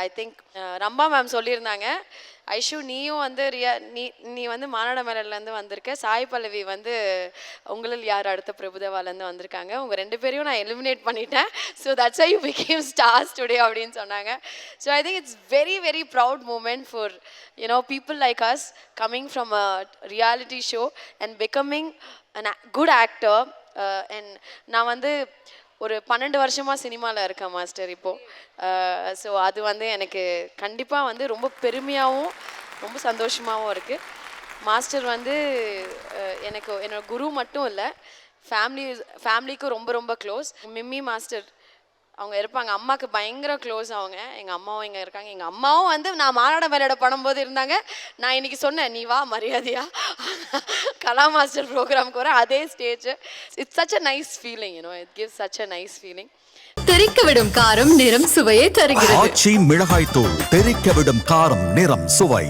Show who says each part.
Speaker 1: I think Rambha ma'am சொல்லியிருந்தாங்க, ஐஷு நீயும் வந்து நீ வந்து மானாட மலர்லேருந்து வந்திருக்க, சாய் பல்லவி வந்து உங்களில் யார் அடுத்த பிரபுதேவாலேருந்து வந்திருக்காங்க, உங்கள் 2 பேரையும் நான் எலிமினேட் பண்ணிட்டேன். So that's why you become stars today அப்படின்னு சொன்னாங்க. So I think it's very very proud moment for people like us coming from a reality show and becoming a good actor. And நான் வந்து ஒரு 12 வருஷமாக சினிமாவில் இருக்கேன் master இப்போது. So அது வந்து எனக்கு கண்டிப்பாக வந்து ரொம்ப பெருமையாகவும் ரொம்ப சந்தோஷமாகவும் இருக்குது. மாஸ்டர் வந்து எனக்கு என்னோடய குரு மட்டும் இல்லை, ஃபேமிலிக்கும் ரொம்ப ரொம்ப க்ளோஸ். மிம்மி மாஸ்டர் அவங்க இருப்பாங்க, அம்மாவுக்கு பயங்கர க்ளோஸ். அவங்க எங்கள் அம்மாவும் இங்கே இருக்காங்க. எங்கள் அம்மாவும் வந்து நான் மானாட மயிலாட பண்ணும்போது இருந்தாங்க. நான் இன்றைக்கி சொன்னேன், நீ வா மரியாதையா கலா மாஸ்டர் ப்ரோக்ராமுக்கு வர அதே stage. It's such a nice feeling, it gives such a nice feeling.
Speaker 2: தெறிக்க விடும் காரம் நிறம் சுவையை தருகிறது.
Speaker 3: ஆச்சி மிளகாய் தூள் தெறிக்க விடும் காரம் நிறம் சுவை.